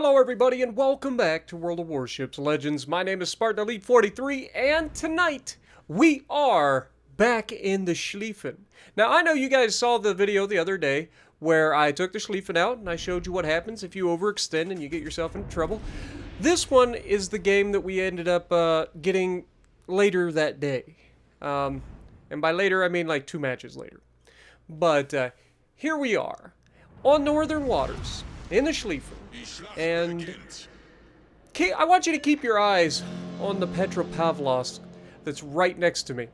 Hello everybody and welcome back to World of Warships Legends. My name is Spartan Elite 43 and tonight we are back in the Schlieffen. Now I know you guys saw the video the other day where I took the Schlieffen out and I showed you what happens if you overextend and you get yourself into trouble. This one is the game that we ended up getting later that day. And by later I mean like 2 matches later. But here we are on Northern Waters in the Schlieffen. And I want you to keep your eyes on the Petropavlovsk that's right next to me.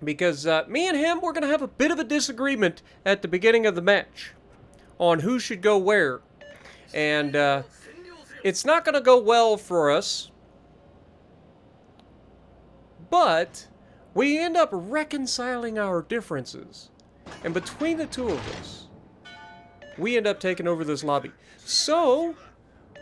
Because me and him, we're going to have a bit of a disagreement at the beginning of the match on who should go where. And it's not going to go well for us. But we end up reconciling our differences. And between the two of us, we end up taking over this lobby. So,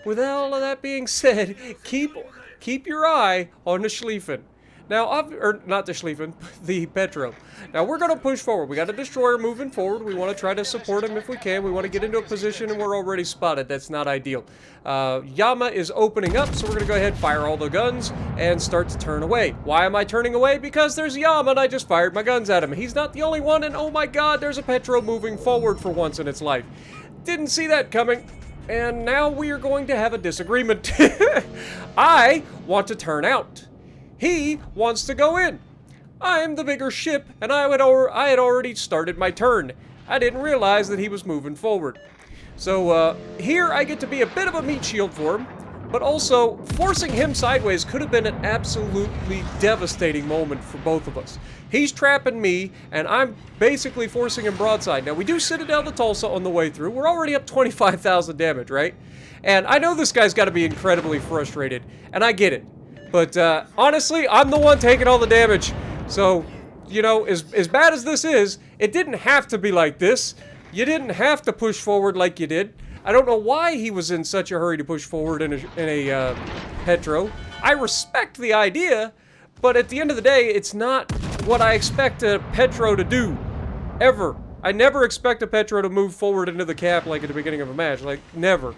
with all of that being said, keep your eye on the Schlieffen. Now, or not the Schlieffen, the Petro. Now, we're going to push forward. We got a destroyer moving forward. We want to try to support him if we can. We want to get into a position, and we're already spotted. That's not ideal. Yama is opening up, so we're going to go ahead, fire all the guns, and start to turn away. Why am I turning away? Because there's Yama, and I just fired my guns at him. He's not the only one, and oh my god, there's a Petro moving forward for once in its life. Didn't see that coming. And now we are going to have a disagreement. I want to turn out. He wants to go in. I'm the bigger ship, and I had already started my turn. I didn't realize that he was moving forward. So here I get to be a bit of a meat shield for him, but also forcing him sideways could have been an absolutely devastating moment for both of us. He's trapping me, and I'm basically forcing him broadside. Now, we do Citadel to Tulsa on the way through. We're already up 25,000 damage, right? And I know this guy's got to be incredibly frustrated, and I get it. But honestly, I'm the one taking all the damage. So, you know, as bad as this is, it didn't have to be like this. You didn't have to push forward like you did. I don't know why he was in such a hurry to push forward in a Petro. I respect the idea, but at the end of the day, it's not what I expect a Petro to do, ever. I never expect a Petro to move forward into the cap like at the beginning of a match, like, never.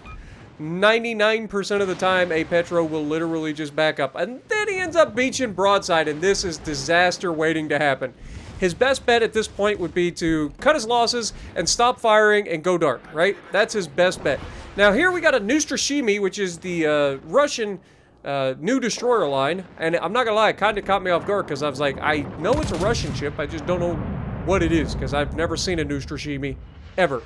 99% of the time, a Petro will literally just back up, and then he ends up beaching broadside, and this is disaster waiting to happen. His best bet at this point would be to cut his losses and stop firing and go dark, right? That's his best bet. Now here we got a Neustrashimi, which is the Russian new destroyer line, and I'm not gonna lie, it kind of caught me off guard because I was like, I know it's a Russian ship, I just don't know what it is because I've never seen a Neustrashimi ever.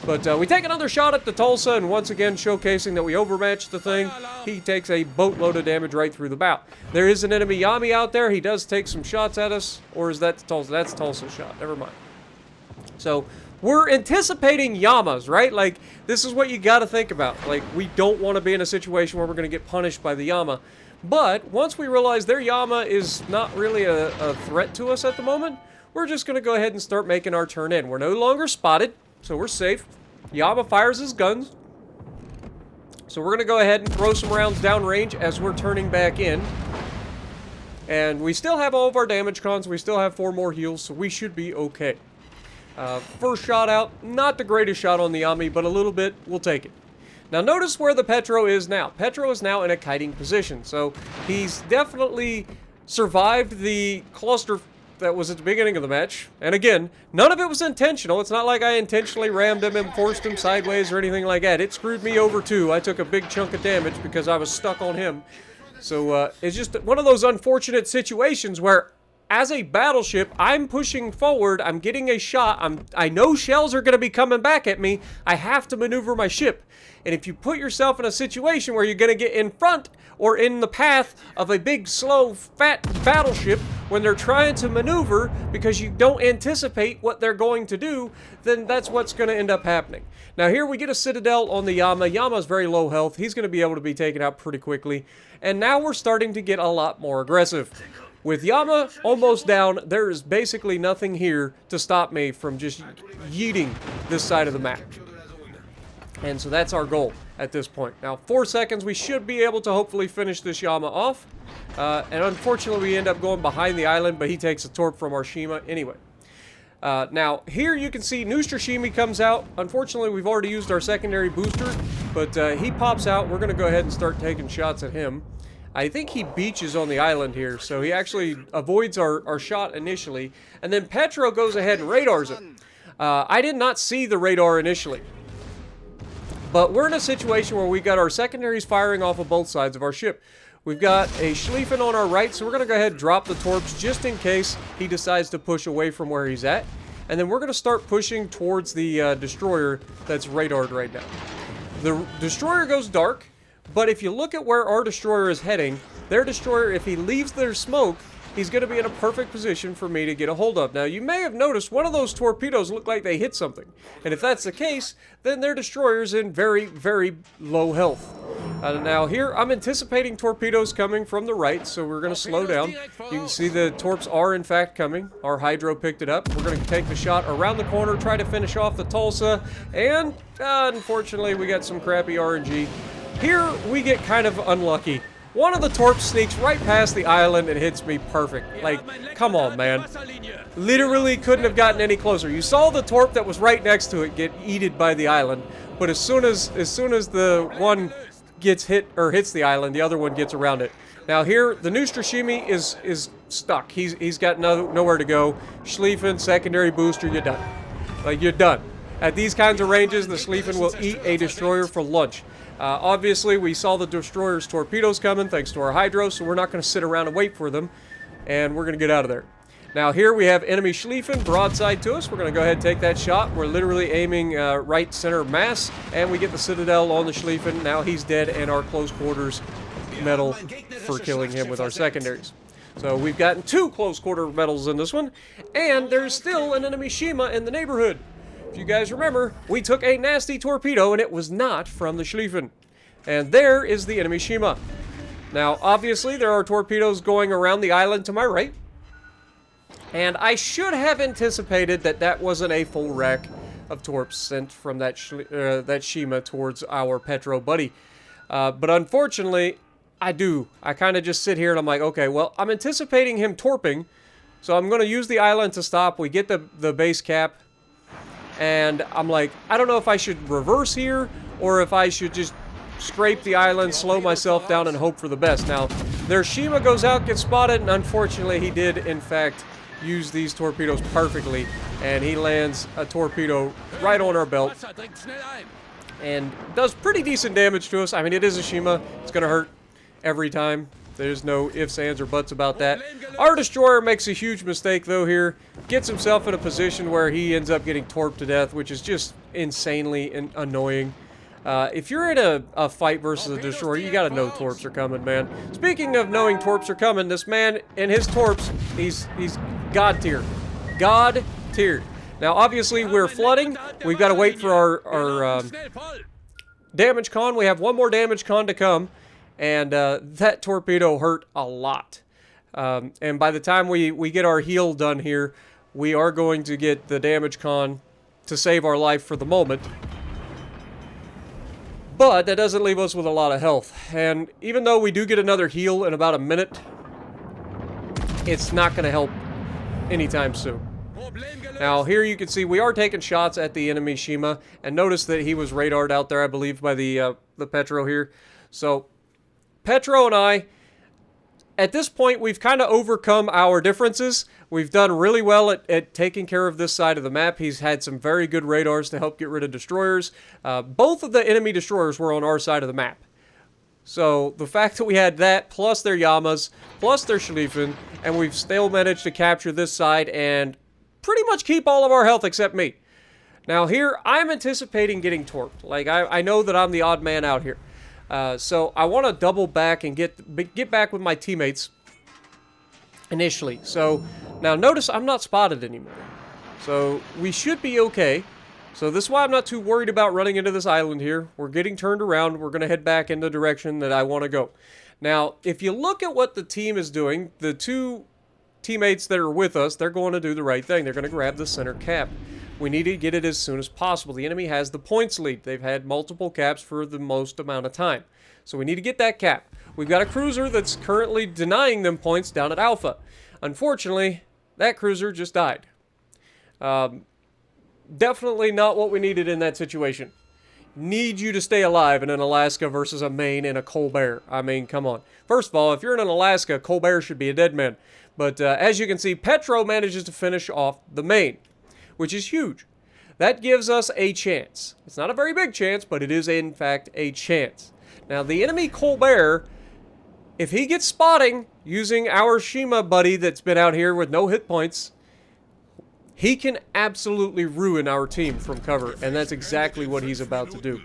But we take another shot at the Tulsa, and once again showcasing that we overmatched the thing. He takes a boatload of damage right through the bow. There is an enemy Yami out there. He does take some shots at us. Or is that Tulsa? That's Tulsa's shot. Never mind. So we're anticipating Yamas, right? Like, this is what you got to think about. Like, we don't want to be in a situation where we're going to get punished by the Yama. But once we realize their Yama is not really a threat to us at the moment, we're just going to go ahead and start making our turn in. We're no longer spotted. So we're safe. Yama fires his guns. So we're going to go ahead and throw some rounds downrange as we're turning back in. And we still have all of our damage cons. We still have 4 more heals, so we should be okay. First shot out. Not the greatest shot on the Yami, but a little bit. We'll take it. Now notice where the Petro is now. Petro is now in a kiting position. So he's definitely survived the cluster that was at the beginning of the match. And again, none of it was intentional. It's not like I intentionally rammed him and forced him sideways or anything like that. It screwed me over too. I took a big chunk of damage because I was stuck on him. So it's just one of those unfortunate situations where as a battleship, I'm pushing forward, I'm getting a shot, I know shells are going to be coming back at me, I have to maneuver my ship. And if you put yourself in a situation where you're going to get in front or in the path of a big, slow, fat battleship when they're trying to maneuver because you don't anticipate what they're going to do, then that's what's going to end up happening. Now here we get a Citadel on the Yama. Yama's very low health. He's going to be able to be taken out pretty quickly. And now we're starting to get a lot more aggressive. With Yama almost down, there is basically nothing here to stop me from just yeeting this side of the map. And so that's our goal at this point. Now, 4 seconds, we should be able to hopefully finish this Yama off. And unfortunately, we end up going behind the island, but he takes a torp from our Shima anyway. Now, here you can see Neustrashimi comes out. Unfortunately, we've already used our secondary booster. But he pops out. We're going to go ahead and start taking shots at him. I think he beaches on the island here, so he actually avoids our shot initially. And then Petro goes ahead and radars it. I did not see the radar initially. But we're in a situation where we got our secondaries firing off of both sides of our ship. We've got a Schlieffen on our right, so we're going to go ahead and drop the torps just in case he decides to push away from where he's at. And then we're going to start pushing towards the destroyer that's radared right now. The destroyer goes dark, but if you look at where our destroyer is heading, their destroyer, if he leaves their smoke, he's going to be in a perfect position for me to get a hold of. Now, you may have noticed one of those torpedoes look like they hit something. And if that's the case, then their destroyer's in very, very low health. Now here, I'm anticipating torpedoes coming from the right, so we're going to slow down. You can see the torps are in fact coming. Our hydro picked it up. We're going to take the shot around the corner, try to finish off the Tulsa, and unfortunately we got some crappy RNG. Here, we get kind of unlucky. One of the torps sneaks right past the island and hits me perfect. Like, come on, man. Literally couldn't have gotten any closer. You saw the torp that was right next to it get eaten by the island, but as soon as the one gets hit or hits the island, the other one gets around it. Now here, the Neustrashimi is stuck. He's got nowhere to go. Schlieffen, secondary booster, you're done. Like, you're done. At these kinds of ranges, the Schlieffen will eat a destroyer for lunch. Obviously, we saw the destroyer's torpedoes coming thanks to our hydro, so we're not going to sit around and wait for them, and we're going to get out of there. Now here we have enemy Schlieffen broadside to us. We're going to go ahead and take that shot. We're literally aiming right center of mass, and we get the Citadel on the Schlieffen. Now he's dead, and our close quarters medal for killing him with our secondaries. So we've gotten 2 close quarter medals in this one, and there's still an enemy Shima in the neighborhood. If you guys remember, we took a nasty torpedo, and it was not from the Schlieffen. And there is the enemy Shima. Now, obviously, there are torpedoes going around the island to my right. And I should have anticipated that that wasn't a full rack of torps sent from that Shima towards our Petro buddy. But unfortunately, I do. I kind of just sit here and I'm like, okay, well, I'm anticipating him torping. So I'm going to use the island to stop. We get the base cap. And I'm like, I don't know if I should reverse here or if I should just scrape the island, slow myself down, and hope for the best. Now, their Shima goes out, gets spotted, and unfortunately he did, in fact, use these torpedoes perfectly. And he lands a torpedo right on our belt and does pretty decent damage to us. I mean, it is a Shima. It's going to hurt every time. There's no ifs, ands, or buts about that. Our destroyer makes a huge mistake, though, here. Gets himself in a position where he ends up getting torped to death, which is just insanely annoying. If you're in a fight versus a destroyer, you gotta know torps are coming, man. Speaking of knowing torps are coming, this man and his torps, he's God tier. God tier. Now, obviously, we're flooding. We've got to wait for our damage con. We have one more damage con to come. And that torpedo hurt a lot. And by the time we get our heal done here, we are going to get the damage con to save our life for the moment. But that doesn't leave us with a lot of health. And even though we do get another heal in about a minute, it's not going to help anytime soon. Now, here you can see we are taking shots at the enemy Shima. And notice that he was radared out there, I believe, by the Petro here. So Petro and I, at this point, we've kind of overcome our differences. We've done really well at taking care of this side of the map. He's had some very good radars to help get rid of destroyers. Both of the enemy destroyers were on our side of the map. So the fact that we had that, plus their Yamas, plus their Schlieffen, and we've still managed to capture this side and pretty much keep all of our health except me. Now here, I'm anticipating getting torped. Like, I know that I'm the odd man out here. So I want to double back and get back with my teammates initially. So now notice I'm not spotted anymore. So we should be okay. So this is why I'm not too worried about running into this island here. We're getting turned around. We're going to head back in the direction that I want to go. Now, if you look at what the team is doing, the 2 teammates that are with us, they're going to do the right thing. They're going to grab the center cap. We need to get it as soon as possible. The enemy has the points lead. They've had multiple caps for the most amount of time. So we need to get that cap. We've got a cruiser that's currently denying them points down at Alpha. Unfortunately, that cruiser just died. Definitely not what we needed in that situation. need you to stay alive in an Alaska versus a Maine and a Colbert. I mean, come on. First of all, if you're in an Alaska, Colbert should be a dead man. But as you can see, Petro manages to finish off the Maine, which is huge. That gives us a chance. It's not a very big chance, but it is, in fact, a chance. Now, the enemy Colbert, if he gets spotting using our Shima buddy that's been out here with no hit points, he can absolutely ruin our team from cover, and that's exactly what he's about to do.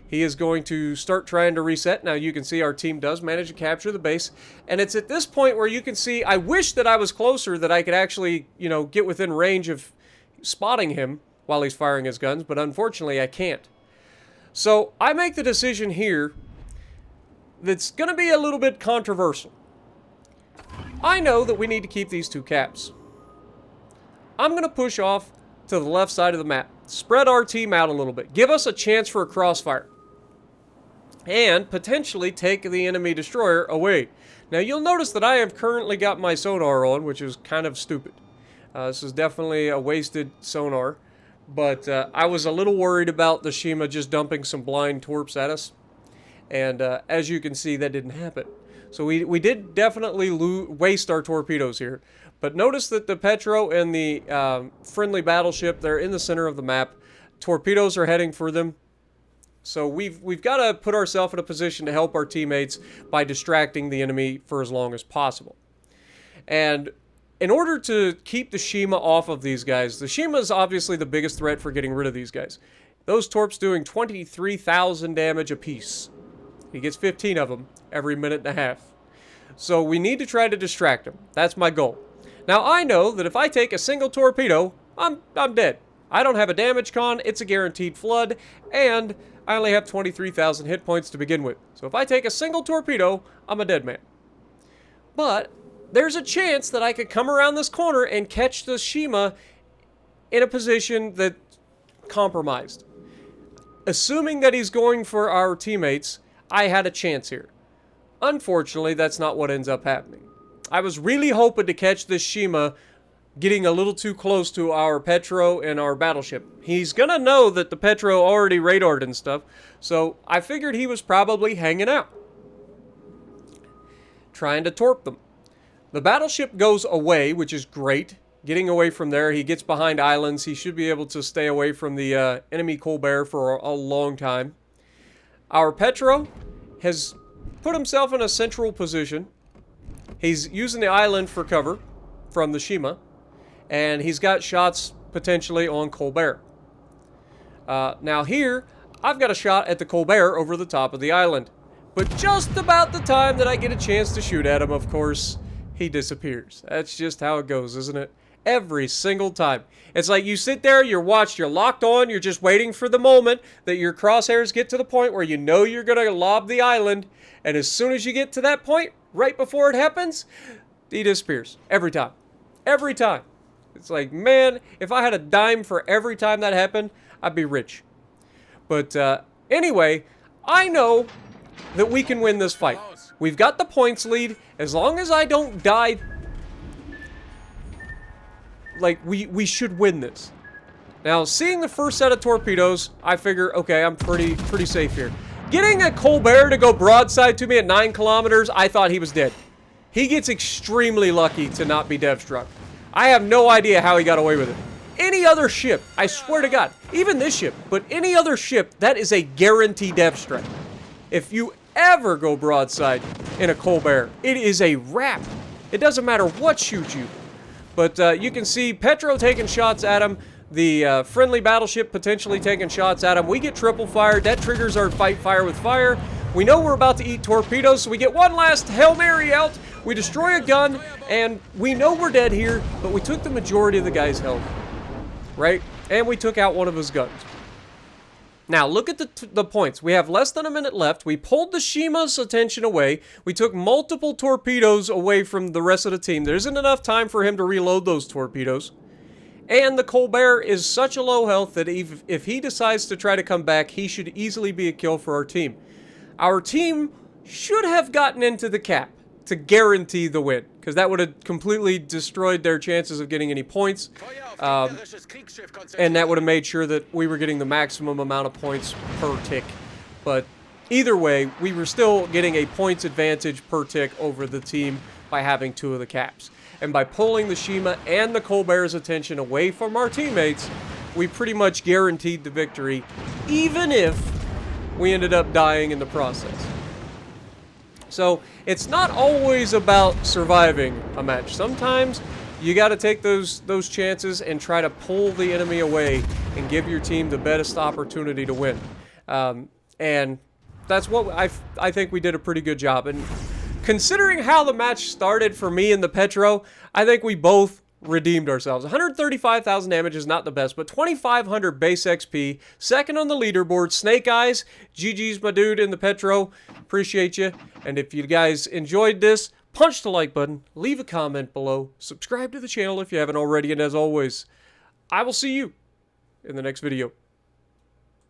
He is going to start trying to reset. Now, you can see our team does manage to capture the base, and it's at this point where you can see, I wish that I was closer, that I could actually, you know, get within range of spotting him while he's firing his guns, but unfortunately I can't. So I make the decision here that's going to be a little bit controversial. I know that we need to keep these two caps. I'm going to push off to the left side of the map, spread our team out a little bit, give us a chance for a crossfire, and potentially take the enemy destroyer away. Now you'll notice that I have currently got my sonar on, which is kind of stupid. This is definitely a wasted sonar. But I was a little worried about the Shima just dumping some blind torps at us. And as you can see, that didn't happen. So we did definitely waste our torpedoes here. But notice that the Petro and the friendly battleship, they're in the center of the map. Torpedoes are heading for them. So we've got to put ourselves in a position to help our teammates by distracting the enemy for as long as possible. And in order to keep the Shima off of these guys, the Shima is obviously the biggest threat for getting rid of these guys. Those torps doing 23,000 damage apiece. He gets 15 of them every minute and a half. So we need to try to distract him. That's my goal. Now I know that if I take a single torpedo, I'm dead. I don't have a damage con, it's a guaranteed flood, and I only have 23,000 hit points to begin with. So if I take a single torpedo, I'm a dead man. But there's a chance that I could come around this corner and catch the Shima in a position that's compromised. Assuming that he's going for our teammates, I had a chance here. Unfortunately, that's not what ends up happening. I was really hoping to catch this Shima getting a little too close to our Petro and our battleship. He's gonna know that the Petro already radared and stuff, so I figured he was probably hanging out, trying to torp them. The battleship goes away, which is great. Getting away from there, he gets behind islands. He should be able to stay away from the enemy Colbert for a long time. Our Petro has put himself in a central position. He's using the island for cover from the Shima, and he's got shots potentially on Colbert. Now here, I've got a shot at the Colbert over the top of the island. But just about the time that I get a chance to shoot at him, of course, he disappears. That's just how it goes, isn't it? Every single time. It's like you sit there, you're locked on, you're just waiting for the moment that your crosshairs get to the point where you know you're going to lob the island, and as soon as you get to that point, right before it happens, he disappears. Every time. Every time. It's like, man, if I had a dime for every time that happened, I'd be rich. But anyway, I know that we can win this fight. We've got the points lead. As long as I don't die, like, we should win this. Now, seeing the first set of torpedoes, I figure, okay, I'm pretty safe here. Getting a Colbert to go broadside to me at 9 kilometers, I thought he was dead. He gets extremely lucky to not be dev struck. I have no idea how he got away with it. Any other ship, I swear to God, even this ship, but any other ship, that is a guaranteed dev strike. If you ever go broadside in a Colbert, it is a wrap. It doesn't matter what shoots you. But you can see Petro taking shots at him, the friendly battleship potentially taking shots at him. We get triple fired. That triggers our fight fire with fire. We know we're about to eat torpedoes, so we get one last Hail Mary out. We destroy a gun, and we know we're dead here, but we took the majority of the guy's health, right? And we took out one of his guns. Now, look at the points. We have less than a minute left. We pulled the Shima's attention away. We took multiple torpedoes away from the rest of the team. There isn't enough time for him to reload those torpedoes. And the Colbert is such a low health that if he decides to try to come back, he should easily be a kill for our team. Our team should have gotten into the cap. to guarantee the win, because that would have completely destroyed their chances of getting any points, and that would have made sure that we were getting the maximum amount of points per tick. But either way, we were still getting a points advantage per tick over the team by having 2 of the caps. And by pulling the Shima and the Colbert's attention away from our teammates, we pretty much guaranteed the victory, even if we ended up dying in the process. So it's not always about surviving a match. Sometimes you got to take those chances and try to pull the enemy away and give your team the best opportunity to win. And that's what I think we did a pretty good job. And considering how the match started for me and the Petro, I think we both redeemed ourselves. 135,000 damage is not the best, but 2,500 base XP, second on the leaderboard. Snake Eyes, GG's my dude in the Petro. Appreciate you. And if you guys enjoyed this, punch the like button, leave a comment below, subscribe to the channel if you haven't already, and as always, I will see you in the next video.